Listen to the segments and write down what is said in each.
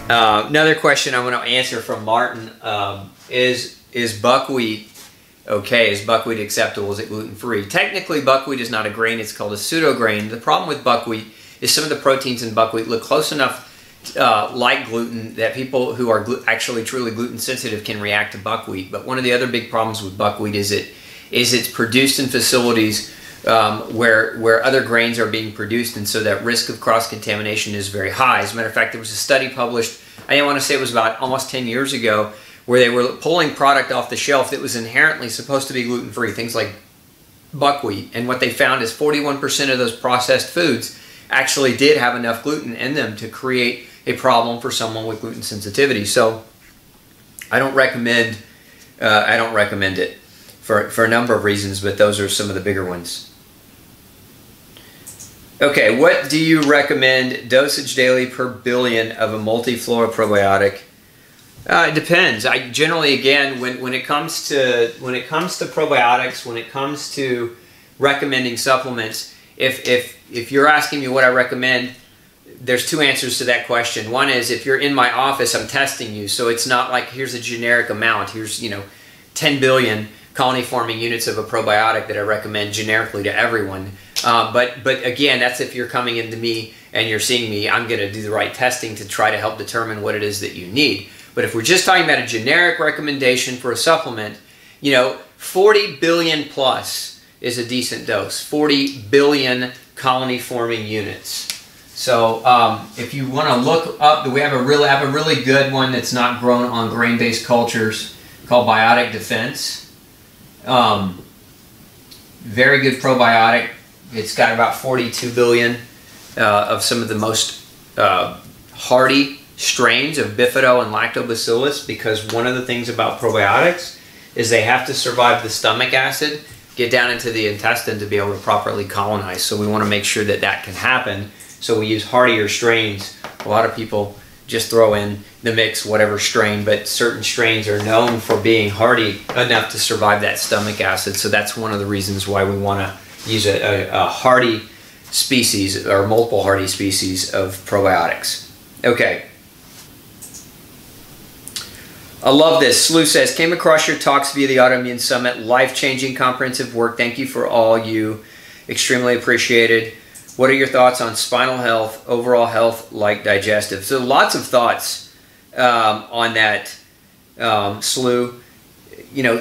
Another question I want to answer from Martin is buckwheat okay? Is buckwheat acceptable? Is it gluten-free? Technically, buckwheat is not a grain. It's called a pseudo-grain. The problem with buckwheat is some of the proteins in buckwheat look close enough like gluten that people who are actually truly gluten sensitive can react to buckwheat. But one of the other big problems with buckwheat is it's produced in facilities where other grains are being produced, and so that risk of cross-contamination is very high. As a matter of fact, there was a study published, I want to say it was about almost 10 years ago, where they were pulling product off the shelf that was inherently supposed to be gluten-free, things like buckwheat, and what they found is 41% of those processed foods actually did have enough gluten in them to create a problem for someone with gluten sensitivity. So I don't recommend it for a number of reasons, but those are some of the bigger ones. Okay, what do you recommend dosage daily per billion of a multi-flora probiotic? It depends. I generally, again, when it comes to probiotics, when it comes to recommending supplements, if you're asking me what I recommend, there's two answers to that question. One is, if you're in my office, I'm testing you, so it's not like here's a generic amount. Here's 10 billion colony-forming units of a probiotic that I recommend generically to everyone. But again, that's if you're coming into me and you're seeing me. I'm going to do the right testing to try to help determine what it is that you need. But if we're just talking about a generic recommendation for a supplement, 40 billion plus is a decent dose. 40 billion colony-forming units. So if you want to look up, we have a really good one that's not grown on grain-based cultures called Biotic Defense. Very good probiotic. It's got about 42 billion of some of the most hardy strains of bifido and lactobacillus, because one of the things about probiotics is they have to survive the stomach acid, get down into the intestine to be able to properly colonize. So we want to make sure that that can happen. So we use hardier strains. A lot of people just throw in the mix whatever strain, but certain strains are known for being hardy enough to survive that stomach acid. So that's one of the reasons why we want to use a hardy species or multiple hardy species of probiotics. Okay. I love this. Slew says, came across your talks via the Autoimmune Summit. Life-changing, comprehensive work. Thank you for all you. Extremely appreciated. What are your thoughts on spinal health, overall health, like digestive? So lots of thoughts on that, Slew.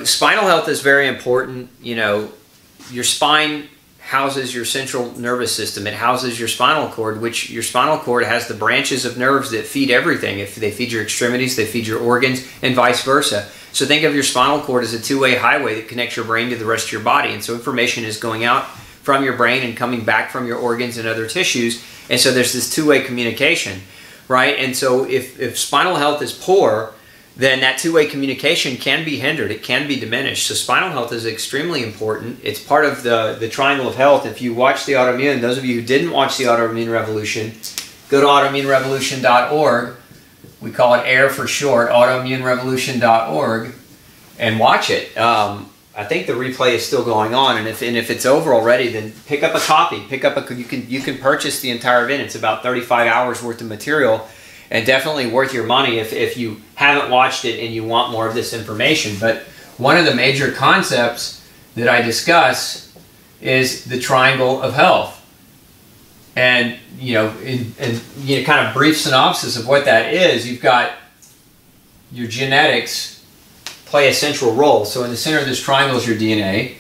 Spinal health is very important. Your spine houses your central nervous system. It houses your spinal cord, which your spinal cord has the branches of nerves that feed everything. If they feed your extremities, they feed your organs, and vice versa. So think of your spinal cord as a two-way highway that connects your brain to the rest of your body. And so information is going out from your brain and coming back from your organs and other tissues. And so there's this two-way communication, right? And so if spinal health is poor, then that two-way communication can be hindered. It can be diminished. So spinal health is extremely important. It's part of the triangle of health. If you watch the autoimmune, those of you who didn't watch the Autoimmune Revolution, go to autoimmunerevolution.org. We call it AIR for short, autoimmunerevolution.org, and watch it. I think the replay is still going on, and if it's over already, then pick up a copy. You can purchase the entire event. It's about 35 hours worth of material, and definitely worth your money if you haven't watched it and you want more of this information. But one of the major concepts that I discuss is the triangle of health. And, in kind of brief synopsis of what that is, you've got your genetics play a central role. So in the center of this triangle is your DNA.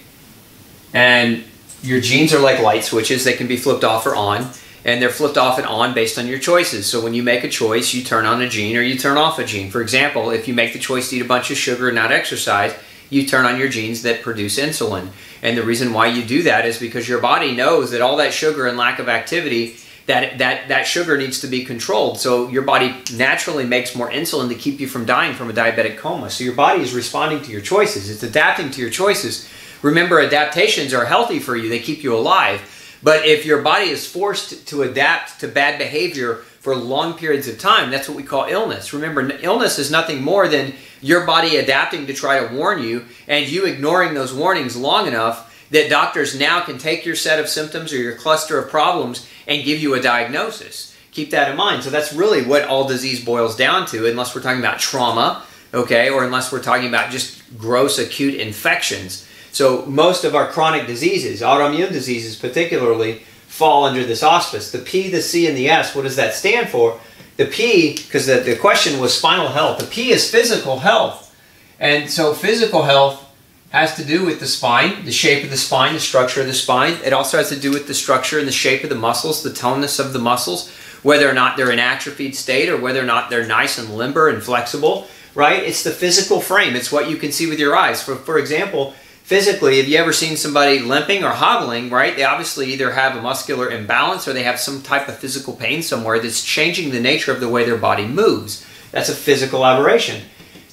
And your genes are like light switches. They can be flipped off or on. And they're flipped off and on based on your choices. So when you make a choice, you turn on a gene or you turn off a gene. For example, if you make the choice to eat a bunch of sugar and not exercise, you turn on your genes that produce insulin. And the reason why you do that is because your body knows that all that sugar and lack of activity, that sugar needs to be controlled. So your body naturally makes more insulin to keep you from dying from a diabetic coma. So your body is responding to your choices. It's adapting to your choices. Remember, adaptations are healthy for you. They keep you alive. But if your body is forced to adapt to bad behavior for long periods of time, that's what we call illness. Remember, illness is nothing more than your body adapting to try to warn you, and you ignoring those warnings long enough that doctors now can take your set of symptoms or your cluster of problems and give you a diagnosis. Keep that in mind. So that's really what all disease boils down to, unless we're talking about trauma, okay, or unless we're talking about just gross acute infections. So most of our chronic diseases, autoimmune diseases particularly, fall under this auspice. The P, the C, and the S, what does that stand for? The P, because the question was spinal health, the P is physical health. And so physical health has to do with the spine, the shape of the spine, the structure of the spine. It also has to do with the structure and the shape of the muscles, the toneness of the muscles, whether or not they're in atrophied state or whether or not they're nice and limber and flexible, right? It's the physical frame. It's what you can see with your eyes. For example, physically, have you ever seen somebody limping or hobbling, right? They obviously either have a muscular imbalance or they have some type of physical pain somewhere that's changing the nature of the way their body moves. That's a physical aberration.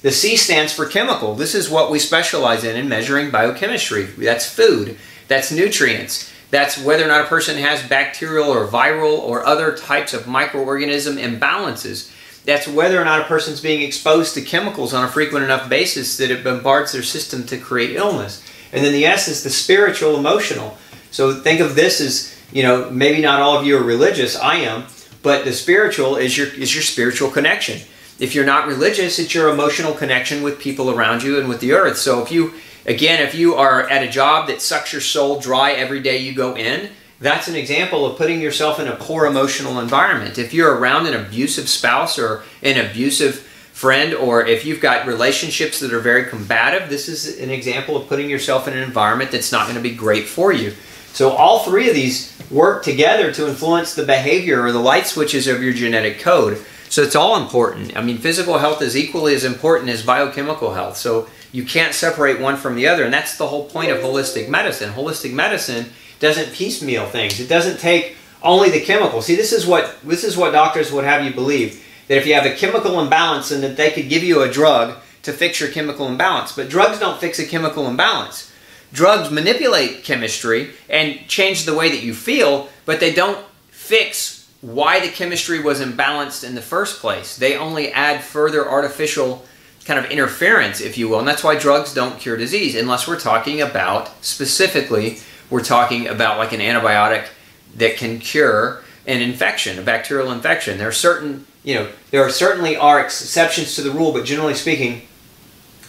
The C stands for chemical. This is what we specialize in measuring biochemistry. That's food. That's nutrients. That's whether or not a person has bacterial or viral or other types of microorganism imbalances. That's whether or not a person's being exposed to chemicals on a frequent enough basis that it bombards their system to create illness. And then the S is the spiritual, emotional. So think of this as, you know, maybe not all of you are religious, I am, but the spiritual is your spiritual connection. If you're not religious, it's your emotional connection with people around you and with the earth. So if you are at a job that sucks your soul dry every day you go in, that's an example of putting yourself in a poor emotional environment. If you're around an abusive spouse or an abusive friend, or if you've got relationships that are very combative, this is an example of putting yourself in an environment that's not going to be great for you. So all three of these work together to influence the behavior or the light switches of your genetic code. So it's all important. I mean, physical health is equally as important as biochemical health. So you can't separate one from the other. And that's the whole point of holistic medicine. Holistic medicine doesn't piecemeal things. It doesn't take only the chemicals. See, this is what doctors would have you believe, that if you have a chemical imbalance and that they could give you a drug to fix your chemical imbalance. But drugs don't fix a chemical imbalance. Drugs manipulate chemistry and change the way that you feel, but they don't fix why the chemistry was imbalanced in the first place. They only add further artificial kind of interference, if you will. And that's why drugs don't cure disease, unless we're talking about, specifically, we're talking about like an antibiotic that can cure an infection, a bacterial infection. There are certain, there certainly are exceptions to the rule, but generally speaking,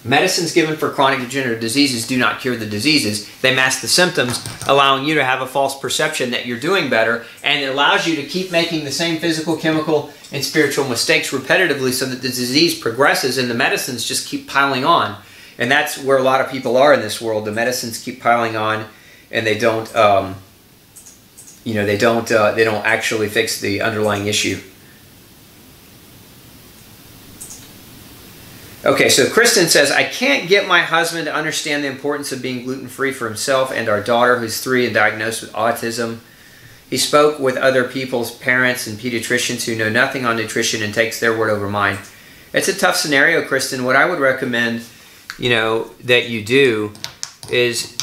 medicines given for chronic degenerative diseases do not cure the diseases. They mask the symptoms, allowing you to have a false perception that you're doing better, and it allows you to keep making the same physical, chemical, and spiritual mistakes repetitively so that the disease progresses and the medicines just keep piling on. And that's where a lot of people are in this world. The medicines keep piling on, and they don't, they don't actually fix the underlying issue. Okay, so Kristen says, I can't get my husband to understand the importance of being gluten-free for himself and our daughter, who's 3 and diagnosed with autism. He spoke with other people's parents and pediatricians who know nothing on nutrition and takes their word over mine. It's a tough scenario, Kristen. What I would recommend, that you do is,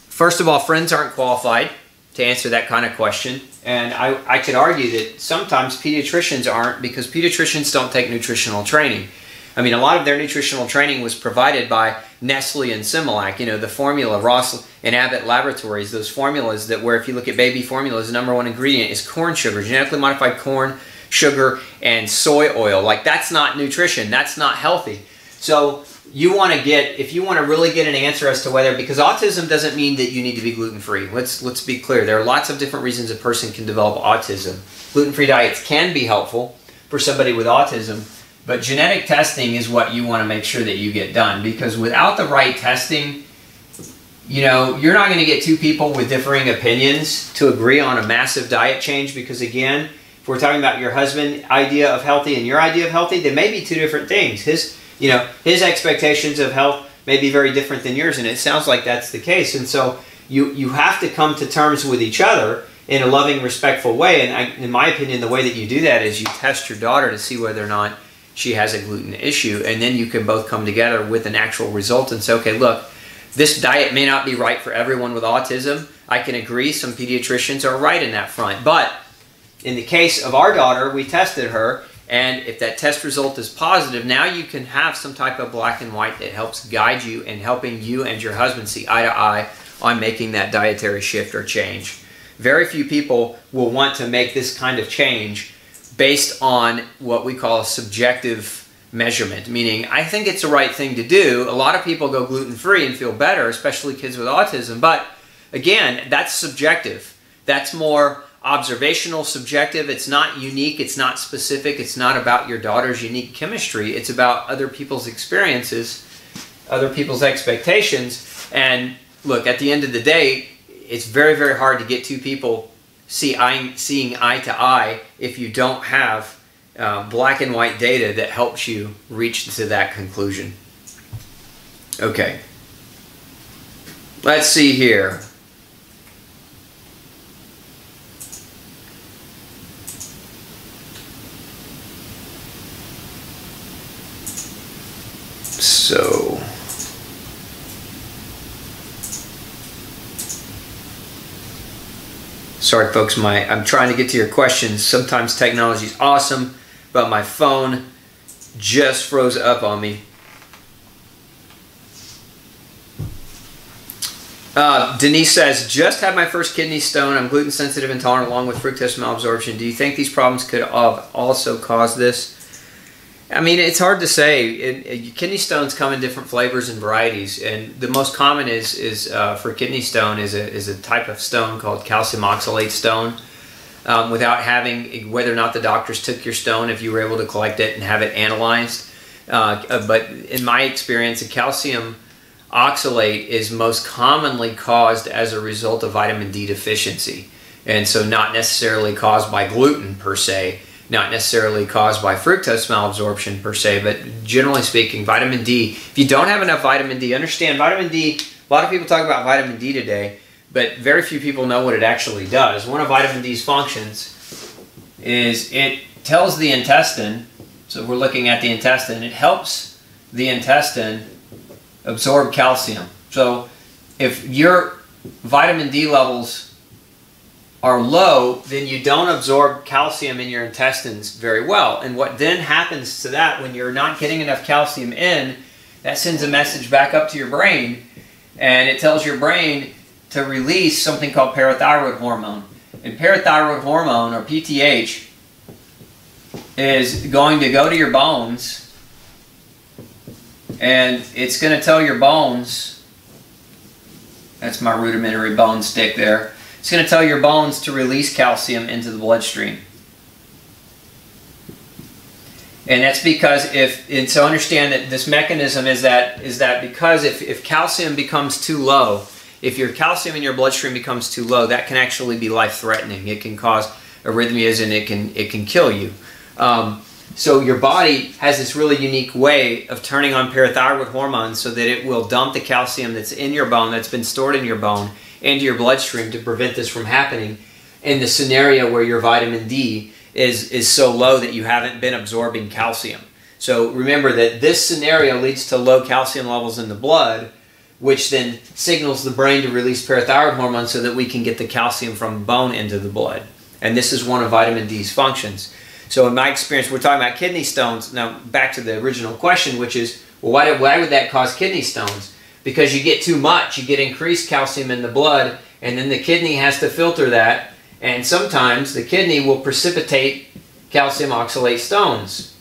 first of all, friends aren't qualified to answer that kind of question. And I could argue that sometimes pediatricians aren't, because pediatricians don't take nutritional training. I mean, a lot of their nutritional training was provided by Nestle and Similac, the formula, Ross and Abbott Laboratories, those formulas that where if you look at baby formulas, the #1 ingredient is corn sugar, genetically modified corn, sugar, and soy oil. Like, that's not nutrition. That's not healthy. So you want to if you want to really get an answer as to whether, because autism doesn't mean that you need to be gluten-free. Let's be clear. There are lots of different reasons a person can develop autism. Gluten-free diets can be helpful for somebody with autism, but genetic testing is what you want to make sure that you get done, because without the right testing, you're not going to get 2 people with differing opinions to agree on a massive diet change, because again, if we're talking about your husband's idea of healthy and your idea of healthy, they may be 2 different things. His expectations of health may be very different than yours, and it sounds like that's the case. And so you have to come to terms with each other in a loving, respectful way. And in my opinion, the way that you do that is you test your daughter to see whether or not she has a gluten issue, and then you can both come together with an actual result and say, okay, look, this diet may not be right for everyone with autism. I can agree some pediatricians are right in that front. But in the case of our daughter, we tested her, and if that test result is positive, now you can have some type of black and white that helps guide you in helping you and your husband see eye to eye on making that dietary shift or change. Very few people will want to make this kind of change based on what we call a subjective measurement, meaning I think it's the right thing to do. A lot of people go gluten-free and feel better, especially kids with autism, but again, that's subjective. That's more observational, subjective. It's not unique, it's not specific, it's not about your daughter's unique chemistry. It's about other people's experiences, other people's expectations. And look, at the end of the day, it's very, very hard to get two people seeing eye to eye if you don't have black and white data that helps you reach to that conclusion. Okay. Let's see here. So, sorry folks, I'm trying to get to your questions. Sometimes technology is awesome, but my phone just froze up on me. Denise says, just had my first kidney stone. I'm gluten sensitive, intolerant, along with fructose malabsorption. Do you think these problems could also cause this? I mean, it's hard to say. Kidney stones come in different flavors and varieties, and the most common is for kidney stone is a type of stone called calcium oxalate stone. Without having, whether or not the doctors took your stone, if you were able to collect it and have it analyzed. But in my experience, a calcium oxalate is most commonly caused as a result of vitamin D deficiency, and so not necessarily caused by gluten per se. Not necessarily caused by fructose malabsorption per se, but generally speaking, vitamin D, if you don't have enough vitamin D, understand vitamin D, a lot of people talk about vitamin D today, but very few people know what it actually does. One of vitamin D's functions is it tells the intestine, so we're looking at the intestine, it helps the intestine absorb calcium. So if your vitamin D levels are low, then you don't absorb calcium in your intestines very well. And what then happens to that, when you're not getting enough calcium in, that sends a message back up to your brain, and it tells your brain to release something called parathyroid hormone. And parathyroid hormone, or PTH, is going to go to your bones, and it's going to tell your bones, that's my rudimentary bone stick there, it's going to tell your bones to release calcium into the bloodstream. And that's because so understand that this mechanism is that because if calcium becomes too low, if your calcium in your bloodstream becomes too low, that can actually be life-threatening. It can cause arrhythmias, and it can kill you. So your body has this really unique way of turning on parathyroid hormone so that it will dump the calcium that's in your bone, that's been stored in your bone, into your bloodstream to prevent this from happening in the scenario where your vitamin D is so low that you haven't been absorbing calcium. So remember that this scenario leads to low calcium levels in the blood, which then signals the brain to release parathyroid hormone so that we can get the calcium from bone into the blood. And this is one of vitamin D's functions. So in my experience, we're talking about kidney stones. Now back to the original question, which is, well, why would that cause kidney stones? Because you get too much, you get increased calcium in the blood, and then the kidney has to filter that, and sometimes the kidney will precipitate calcium oxalate stones.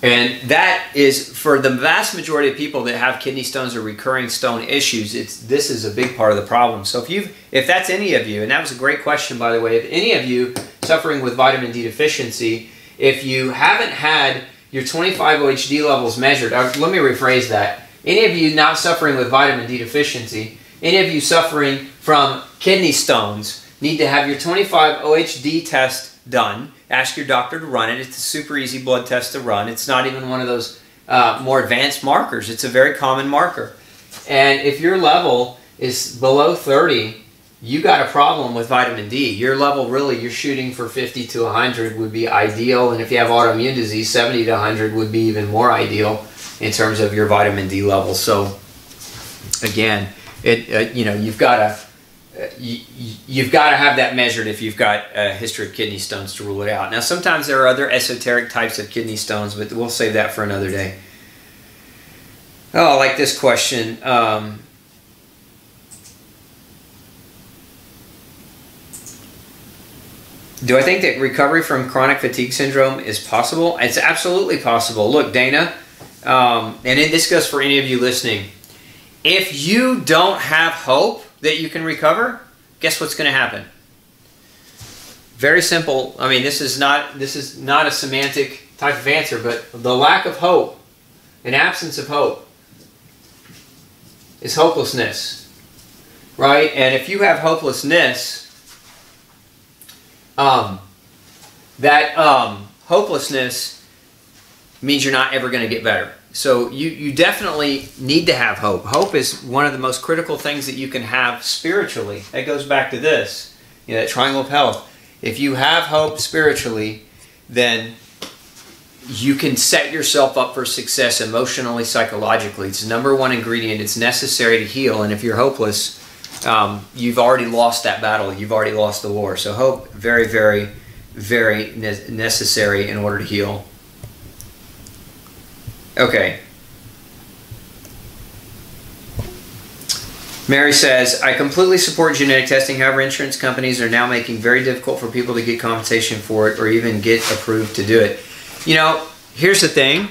And that is, for the vast majority of people that have kidney stones or recurring stone issues, this is a big part of the problem. So if that's any of you, and that was a great question by the way, if any of you suffering with vitamin D deficiency, if you haven't had your 25-OHD levels measured, let me rephrase that. Any of you not suffering with vitamin D deficiency, any of you suffering from kidney stones, need to have your 25-OHD test done. Ask your doctor to run it. It's a super easy blood test to run. It's not even one of those more advanced markers. It's a very common marker. And if your level is below 30, you got a problem with vitamin D. Your level, really, you're shooting for 50 to 100 would be ideal. And if you have autoimmune disease, 70 to 100 would be even more ideal in terms of your vitamin D levels. So again, you've got to have that measured if you've got a history of kidney stones to rule it out. Now, sometimes there are other esoteric types of kidney stones, but we'll save that for another day. Oh, I like this question. Do I think that recovery from chronic fatigue syndrome is possible? It's absolutely possible. Look, Dana, this goes for any of you listening. If you don't have hope that you can recover, guess what's going to happen? Very simple. I mean, this is not a semantic type of answer, but the lack of hope, an absence of hope, is hopelessness, right? And if you have hopelessness, hopelessness means you're not ever going to get better. So you definitely need to have hope. Hope is one of the most critical things that you can have spiritually. That goes back to this, that triangle of health. If you have hope spiritually, then you can set yourself up for success emotionally, psychologically. It's the #1 ingredient. It's necessary to heal. And if you're hopeless, you've already lost that battle. You've already lost the war. So hope, very, very, very necessary in order to heal. Okay. Mary says, I completely support genetic testing. However, insurance companies are now making it very difficult for people to get compensation for it or even get approved to do it. Here's the thing.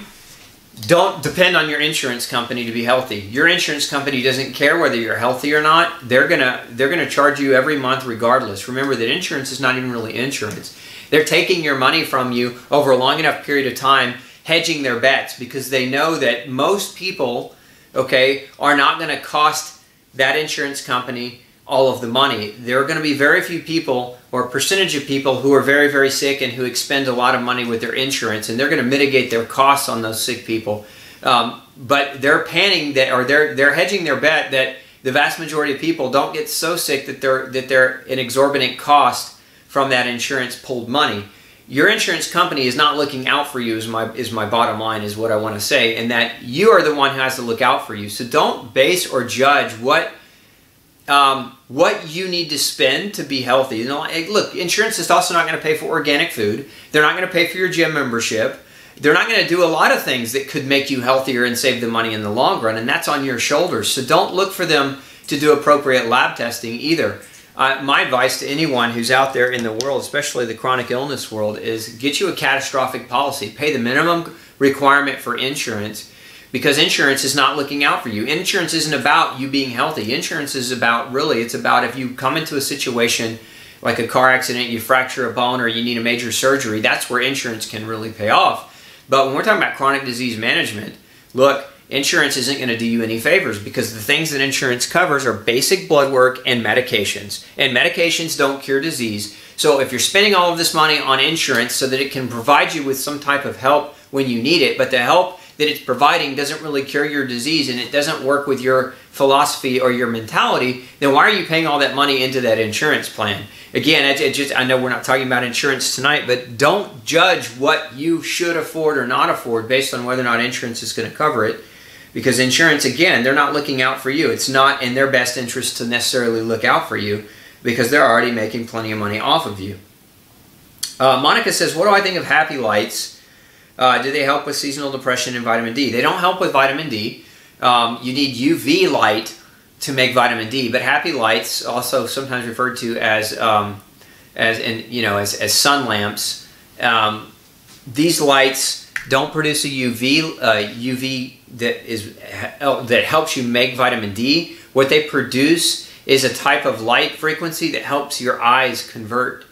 Don't depend on your insurance company to be healthy. Your insurance company doesn't care whether you're healthy or not. They're gonna charge you every month regardless. Remember that insurance is not even really insurance. They're taking your money from you over a long enough period of time, hedging their bets, because they know that most people, are not going to cost that insurance company all of the money. There are going to be very few people, or a percentage of people, who are very, very sick and who expend a lot of money with their insurance, and they're going to mitigate their costs on those sick people. But they're panning that, or they're hedging their bet that the vast majority of people don't get so sick that they're an exorbitant cost from that insurance pooled money. Your insurance company is not looking out for you, is my bottom line, is what I want to say, and that you are the one who has to look out for you. So don't base or judge what you need to spend to be healthy. Look, insurance is also not going to pay for organic food. They're not going to pay for your gym membership. They're not going to do a lot of things that could make you healthier and save the money in the long run, and that's on your shoulders. So don't look for them to do appropriate lab testing either. My advice to anyone who's out there in the world, especially the chronic illness world, is get you a catastrophic policy. Pay the minimum requirement for insurance, because insurance is not looking out for you. Insurance isn't about you being healthy. Insurance is about, it's about if you come into a situation like a car accident, you fracture a bone, or you need a major surgery, that's where insurance can really pay off. But when we're talking about chronic disease management, look, insurance isn't going to do you any favors, because the things that insurance covers are basic blood work and medications. And medications don't cure disease. So if you're spending all of this money on insurance so that it can provide you with some type of help when you need it, but the help that it's providing doesn't really cure your disease and it doesn't work with your philosophy or your mentality, then why are you paying all that money into that insurance plan? Again, I know we're not talking about insurance tonight, but don't judge what you should afford or not afford based on whether or not insurance is going to cover it. Because insurance, again, they're not looking out for you. It's not in their best interest to necessarily look out for you, because they're already making plenty of money off of you. Monica says, what do I think of happy lights? Do they help with seasonal depression and vitamin D? They don't help with vitamin D. You need UV light to make vitamin D, but happy lights, also sometimes referred to as sun lamps, these lights don't produce a UV that helps you make vitamin D. What they produce is a type of light frequency that helps your eyes convert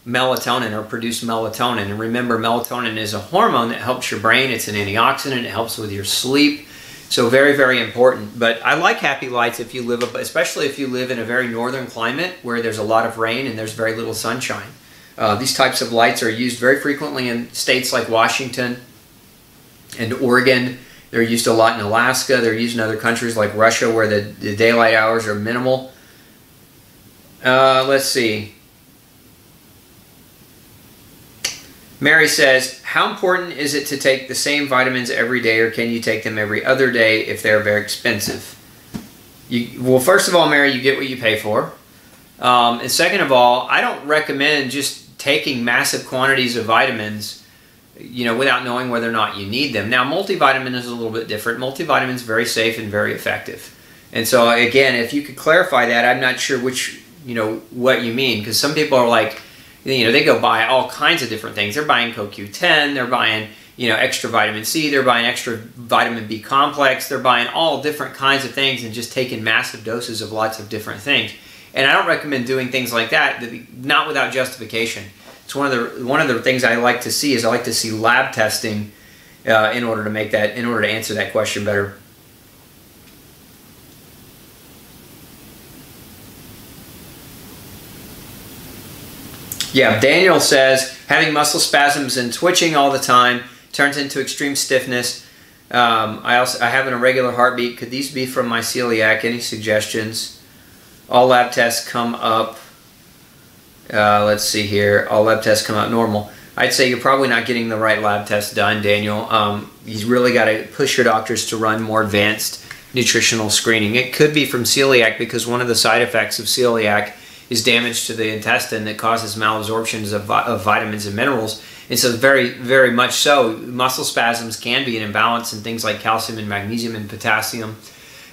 melatonin or produce melatonin. And remember, melatonin is a hormone that helps your brain. It's an antioxidant. It helps with your sleep. So very, very important. But I like happy lights if you live, especially if you live in a very northern climate where there's a lot of rain and there's very little sunshine. These types of lights are used very frequently in states like Washington and Oregon. They're used a lot in Alaska. They're used in other countries like Russia, where the daylight hours are minimal. Let's see. Mary says, how important is it to take the same vitamins every day, or can you take them every other day if they're very expensive? Well, first of all, Mary, you get what you pay for. And second of all, I don't recommend just taking massive quantities of vitamins without knowing whether or not you need them. Now, multivitamin is a little bit different. Multivitamin is very safe and very effective. And so, again, if you could clarify that, I'm not sure what you mean, because some people are like, they go buy all kinds of different things. They're buying CoQ10, they're buying, extra vitamin C, they're buying extra vitamin B complex, they're buying all different kinds of things and just taking massive doses of lots of different things. And I don't recommend doing things like that, not without justification. It's one of the things I like to see is I like to see lab testing in order to answer that question better. Yeah, Daniel says, having muscle spasms and twitching all the time turns into extreme stiffness. I have an irregular heartbeat. Could these be from my celiac? Any suggestions? All lab tests come up. Let's see here. All lab tests come up normal. I'd say you're probably not getting the right lab test done, Daniel. You've really got to push your doctors to run more advanced nutritional screening. It could be from celiac because one of the side effects of celiac is damage to the intestine that causes malabsorptions of vitamins and minerals. And so very, very much so, muscle spasms can be an imbalance in things like calcium and magnesium and potassium.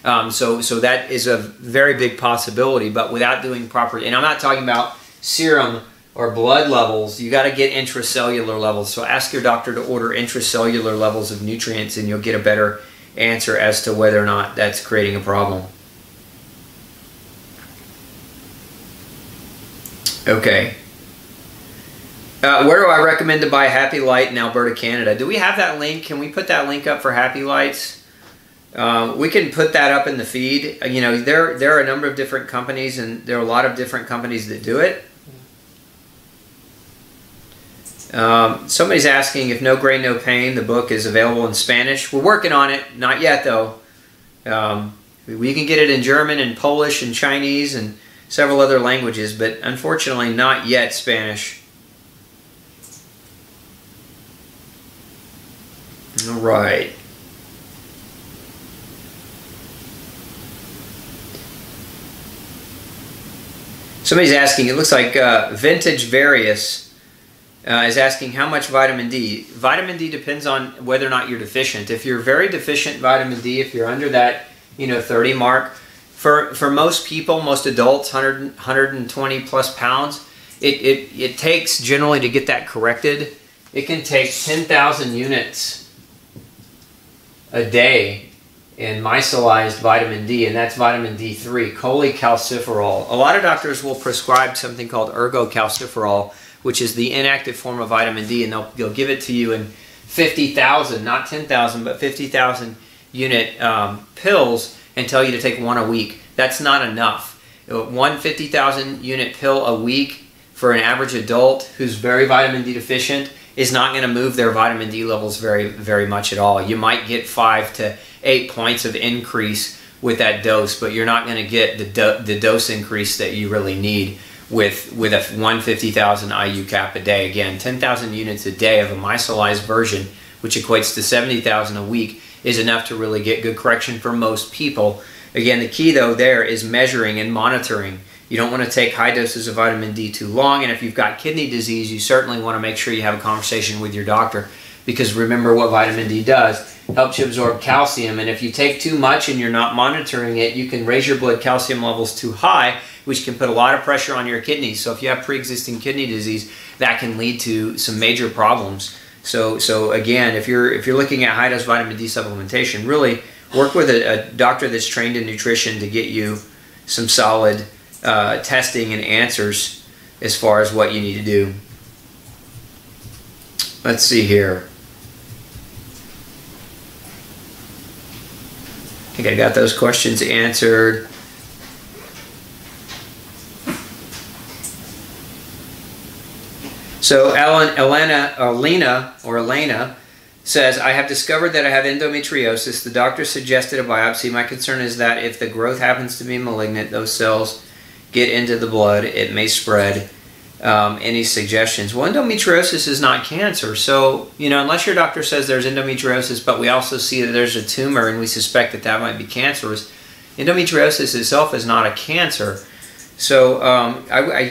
So that is a very big possibility, but without doing proper, and I'm not talking about serum or blood levels, you got to get intracellular levels. So ask your doctor to order intracellular levels of nutrients and you'll get a better answer as to whether or not that's creating a problem. Okay. Where do I recommend to buy Happy Light in Alberta, Canada? Do we have that link? Can we put that link up for Happy Lights? We can put that up in the feed. There are a number of different companies, and there are a lot of different companies that do it. Somebody's asking if No Grain, No Pain, the book, is available in Spanish. We're working on it. Not yet, though. We can get it in German and Polish and Chinese and several other languages, but unfortunately not yet Spanish. All right. Somebody's asking, it looks like Vintage Various is asking how much vitamin D. Vitamin D depends on whether or not you're deficient. If you're very deficient vitamin D, if you're under that 30 mark, for most people, most adults, 120 plus pounds, it takes generally to get that corrected. It can take 10,000 units a day in micellized vitamin D, and that's vitamin D3, cholecalciferol. A lot of doctors will prescribe something called ergocalciferol, which is the inactive form of vitamin D, and they'll give it to you in 50,000, not 10,000, but 50,000 unit pills and tell you to take one a week. That's not enough. One 50,000 unit pill a week for an average adult who's very vitamin D deficient is not going to move their vitamin D levels very, very much at all. You might get 5 to 8 points of increase with that dose, but you're not going to get the dose increase that you really need with a 150,000 IU cap a day. Again, 10,000 units a day of a micellized version, which equates to 70,000 a week, is enough to really get good correction for most people. Again, the key though there is measuring and monitoring. You don't want to take high doses of vitamin D too long, and if you've got kidney disease, you certainly want to make sure you have a conversation with your doctor, because remember what vitamin D does. It helps you absorb calcium, and if you take too much and you're not monitoring it, you can raise your blood calcium levels too high, which can put a lot of pressure on your kidneys. So if you have pre-existing kidney disease, that can lead to some major problems. So again, if you're looking at high-dose vitamin D supplementation, really work with a doctor that's trained in nutrition to get you some solid testing and answers as far as what you need to do. Let's see here. I think I got those questions answered. So Elena says, I have discovered that I have endometriosis. The doctor suggested a biopsy. My concern is that if the growth happens to be malignant, those cells get into the blood, it may spread. Any suggestions? Well, endometriosis is not cancer. So, unless your doctor says there's endometriosis, but we also see that there's a tumor and we suspect that that might be cancerous, endometriosis itself is not a cancer. So,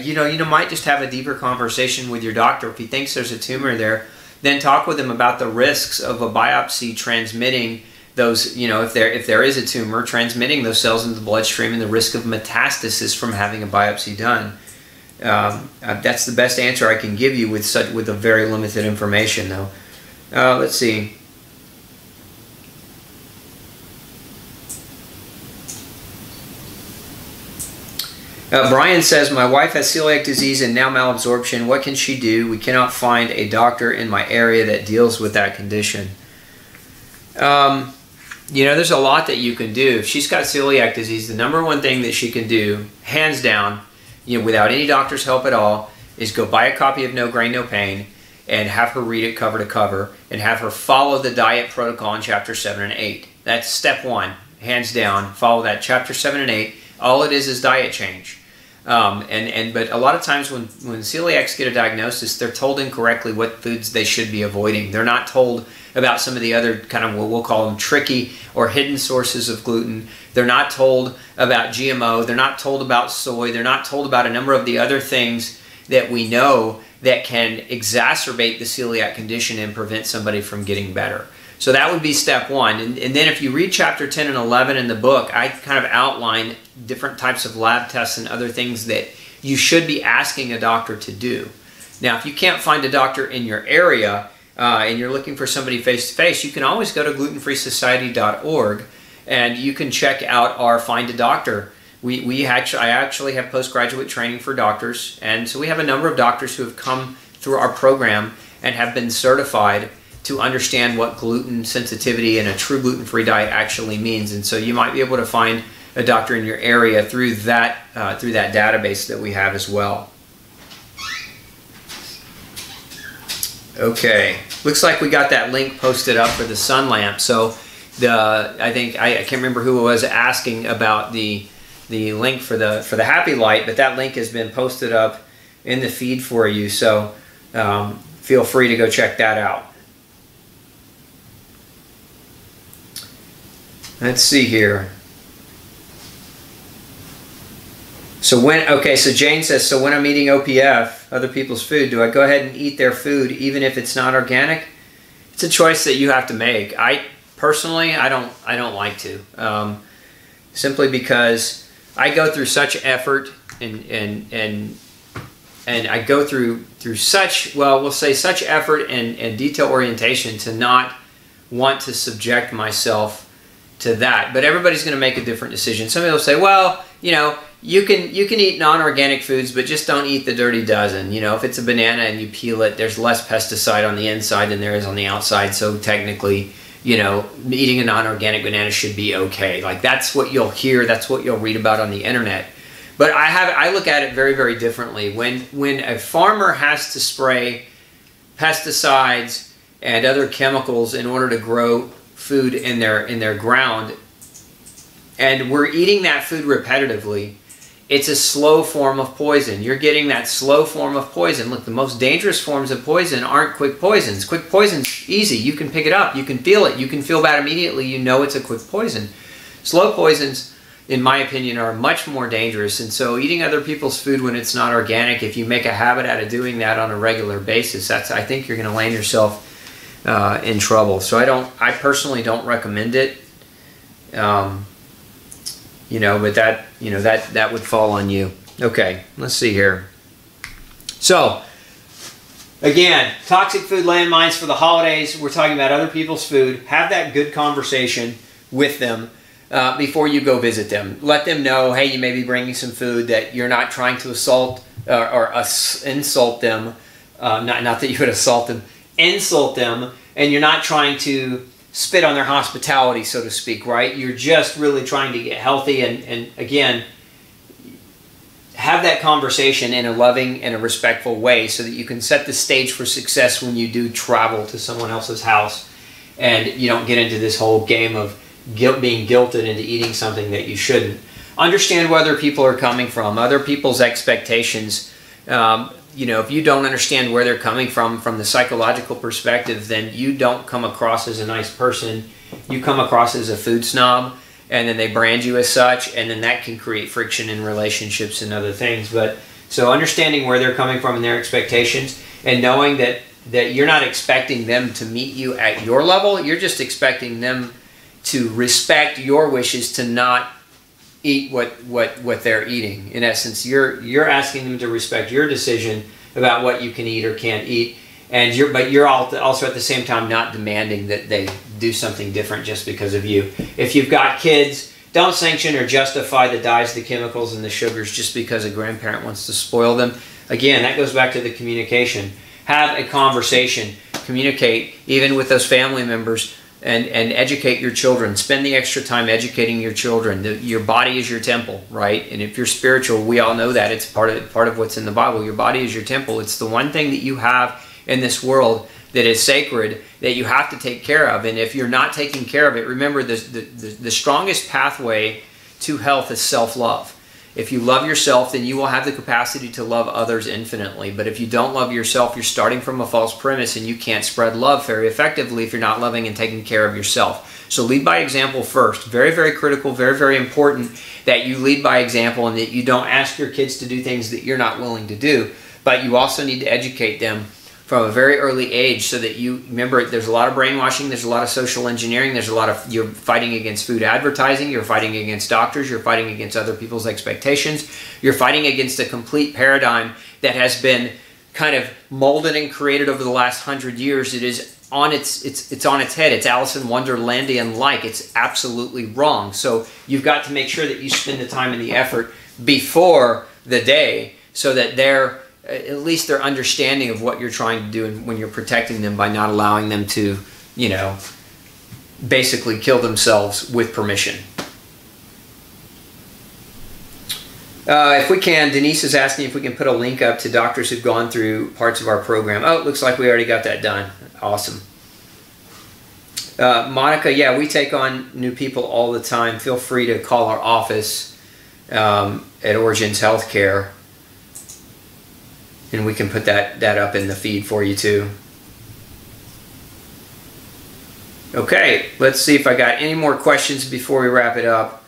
you might just have a deeper conversation with your doctor. If he thinks there's a tumor there, then talk with him about the risks of a biopsy transmitting those, if there is a tumor, transmitting those cells into the bloodstream, and the risk of metastasis from having a biopsy done. That's the best answer I can give you with a very limited information, though. Let's see. Brian says, my wife has celiac disease and now malabsorption. What can she do? We cannot find a doctor in my area that deals with that condition. You know, there's a lot that you can do. If she's got celiac disease, the number one thing that she can do, hands down, you know, without any doctor's help at all, is go buy a copy of No Grain, No Pain and have her read it cover to cover and have her follow the diet protocol in Chapter 7 and 8. That's step one, hands down. Follow that Chapter 7 and 8. All it is diet change. But a lot of times when celiacs get a diagnosis, they're told incorrectly what foods they should be avoiding. They're not told about some of the other kind of what we'll call them tricky or hidden sources of gluten. They're not told about GMO. They're not told about soy. They're not told about a number of the other things that we know that can exacerbate the celiac condition and prevent somebody from getting better. So that would be step one. And then if you read Chapter 10 and 11 in the book, I kind of outline different types of lab tests and other things that you should be asking a doctor to do. Now, if you can't find a doctor in your area and you're looking for somebody face-to-face, you can always go to glutenfreesociety.org and you can check out our Find a Doctor. I actually have postgraduate training for doctors, and so we have a number of doctors who have come through our program and have been certified to understand what gluten sensitivity and a true gluten-free diet actually means. And so you might be able to find a doctor in your area through that database that we have as well. Okay, looks like we got that link posted up for the sun lamp. So I can't remember who was asking about the link for the happy light, but that link has been posted up in the feed for you. So feel free to go check that out. Let's see here. So Jane says, so when I'm eating OPF, other people's food, do I go ahead and eat their food even if it's not organic? It's a choice that you have to make. Personally, I don't like to. Simply because I go through such effort and I go through such, well, we'll say such effort and detail orientation to not want to subject myself to that. But everybody's going to make a different decision. Somebody will say, well, you know, you can eat non-organic foods, but just don't eat the dirty dozen. You know, if it's a banana and you peel it, there's less pesticide on the inside than there is on the outside. So technically, you know, eating a non-organic banana should be okay. Like, that's what you'll hear. That's what you'll read about on the internet. But I look at it very, very differently. When a farmer has to spray pesticides and other chemicals in order to grow food in their ground, and we're eating that food repetitively, it's a slow form of poison. You're getting that slow form of poison. Look, the most dangerous forms of poison aren't quick poisons. Quick poison's easy. You can pick it up. You can feel it. You can feel bad immediately. You know it's a quick poison. Slow poisons, in my opinion, are much more dangerous. And so eating other people's food when it's not organic, if you make a habit out of doing that on a regular basis, I think you're going to land yourself in trouble. So I personally don't recommend it. You know, but that would fall on you. Okay, let's see here. So again, toxic food landmines for the holidays. We're talking about other people's food. Have that good conversation with them before you go visit them. Let them know, hey, you may be bringing some food that you're not trying to assault or insult them. Not that you would assault them. Insult them, and you're not trying to spit on their hospitality, so to speak, right? You're just really trying to get healthy, and again, have that conversation in a loving and a respectful way so that you can set the stage for success when you do travel to someone else's house and you don't get into this whole game of being guilted into eating something that you shouldn't. Understand where other people are coming from, other people's expectations. You know, if you don't understand where they're coming from the psychological perspective, then you don't come across as a nice person. You come across as a food snob, and then they brand you as such, and then that can create friction in relationships and other things. But so understanding where they're coming from and their expectations, and knowing that you're not expecting them to meet you at your level, you're just expecting them to respect your wishes to not eat what they're eating. In essence, you're asking them to respect your decision about what you can eat or can't eat, and you're also at the same time not demanding that they do something different just because of you. If you've got kids, don't sanction or justify the dyes, the chemicals, and the sugars just because a grandparent wants to spoil them. Again, that goes back to the communication. Have a conversation. Communicate, even with those family members, and educate your children. Spend the extra time educating your children. Your body is your temple, right? And if you're spiritual, we all know that. It's part of what's in the Bible. Your body is your temple. It's the one thing that you have in this world that is sacred, that you have to take care of. And if you're not taking care of it, remember the strongest pathway to health is self-love. If you love yourself, then you will have the capacity to love others infinitely. But if you don't love yourself, you're starting from a false premise, and you can't spread love very effectively if you're not loving and taking care of yourself. So lead by example first. Very, very critical, very, very important that you lead by example, and that you don't ask your kids to do things that you're not willing to do. But you also need to educate them from a very early age, so that you remember, there's a lot of brainwashing, there's a lot of social engineering, there's a lot of, you're fighting against food advertising, you're fighting against doctors, you're fighting against other people's expectations, you're fighting against a complete paradigm that has been kind of molded and created over the last 100 years. It is on it's on its head. It's Alice in Wonderlandian like. It's absolutely wrong. So you've got to make sure that you spend the time and the effort before the day, so that at least their understanding of what you're trying to do, and when you're protecting them by not allowing them to, you know, basically kill themselves with permission. If we can, Denise is asking if we can put a link up to doctors who've gone through parts of our program. Oh, it looks like we already got that done. Awesome. Monica, yeah, we take on new people all the time. Feel free to call our office at Origins Healthcare, and we can put that up in the feed for you too. Okay, let's see if I got any more questions before we wrap it up.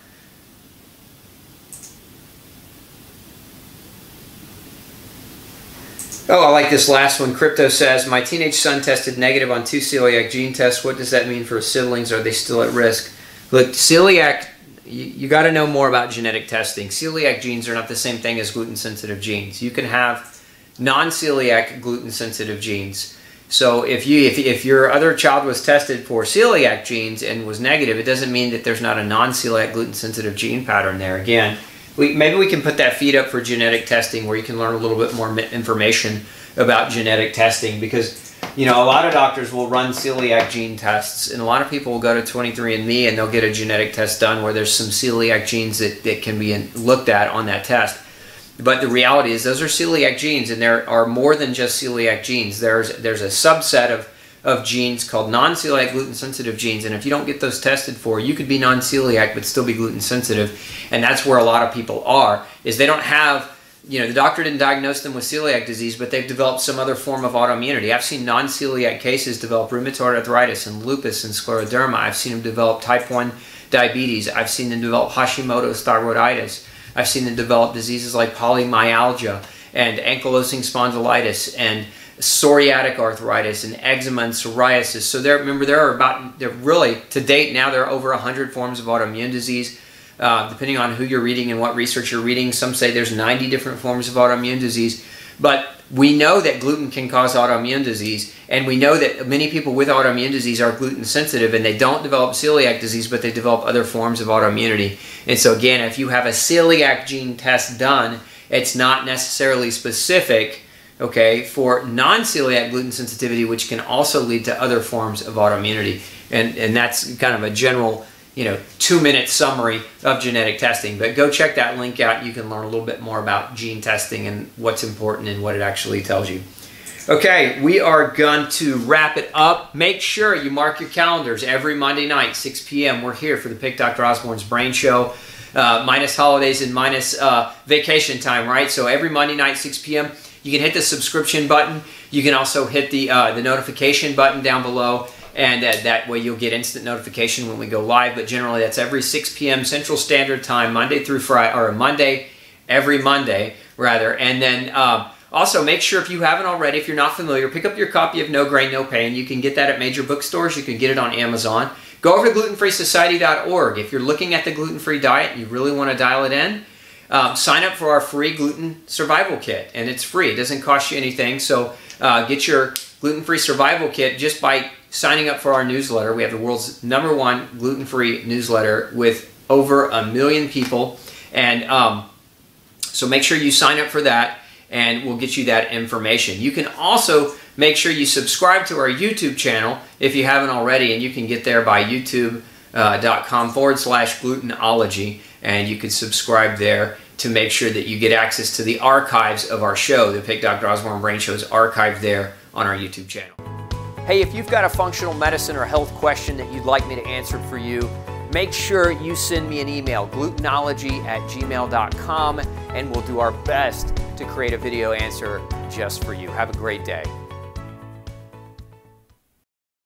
Oh, I like this last one. Crypto says, my teenage son tested negative on 2 celiac gene tests. What does that mean for his siblings? Are they still at risk? Look, celiac, you got to know more about genetic testing. Celiac genes are not the same thing as gluten-sensitive genes. You can have non-celiac gluten-sensitive genes. So if your other child was tested for celiac genes and was negative, it doesn't mean that there's not a non-celiac gluten-sensitive gene pattern there. Again, maybe we can put that feed up for genetic testing, where you can learn a little bit more information about genetic testing, because, you know, a lot of doctors will run celiac gene tests, and a lot of people will go to 23andMe and they'll get a genetic test done where there's some celiac genes that can be looked at on that test. But the reality is those are celiac genes, and there are more than just celiac genes. There's a subset of genes called non-celiac gluten-sensitive genes, and if you don't get those tested for, you could be non-celiac but still be gluten-sensitive, and that's where a lot of people are, is they don't have, you know, the doctor didn't diagnose them with celiac disease, but they've developed some other form of autoimmunity. I've seen non-celiac cases develop rheumatoid arthritis and lupus and scleroderma. I've seen them develop type 1 diabetes. I've seen them develop Hashimoto's thyroiditis. I've seen them develop diseases like polymyalgia and ankylosing spondylitis and psoriatic arthritis and eczema and psoriasis. So remember, there really, to date now, there are over 100 forms of autoimmune disease. Depending on who you're reading and what research you're reading, some say there's 90 different forms of autoimmune disease. But we know that gluten can cause autoimmune disease, and we know that many people with autoimmune disease are gluten sensitive, and they don't develop celiac disease, but they develop other forms of autoimmunity. And so again, if you have a celiac gene test done, it's not necessarily specific, okay, for non-celiac gluten sensitivity, which can also lead to other forms of autoimmunity. And that's kind of a general, you know, 2-minute summary of genetic testing. But go check that link out. You can learn a little bit more about gene testing and what's important and what it actually tells you. Okay, we are going to wrap it up. Make sure you mark your calendars. Every Monday night, 6 p.m., we're here for the Pick Dr. Osborne's Brain Show, minus holidays and minus vacation time, right? So every Monday night, 6 p.m., you can hit the subscription button. You can also hit the notification button down below, and that way you'll get instant notification when we go live. But generally, that's every 6 p.m. Central Standard Time, Monday through Friday, or every Monday, rather. And then also, make sure, if you haven't already, if you're not familiar, pick up your copy of No Grain, No Pain. You can get that at major bookstores. You can get it on Amazon. Go over to glutenfreesociety.org. If you're looking at the gluten-free diet and you really want to dial it in, sign up for our free gluten survival kit, and it's free. It doesn't cost you anything. So get your gluten-free survival kit just by signing up for our newsletter. We have the world's #1 gluten-free newsletter with over 1 million people, and so make sure you sign up for that, and we'll get you that information. You can also make sure you subscribe to our YouTube channel if you haven't already, and you can get there by youtube.com/glutenology, and you can subscribe there to make sure that you get access to the archives of our show. The Pick Dr. Osborne Brain Show is archived there on our YouTube channel. Hey, if you've got a functional medicine or health question that you'd like me to answer for you, make sure you send me an email, glutenology@gmail.com, and we'll do our best to create a video answer just for you. Have a great day.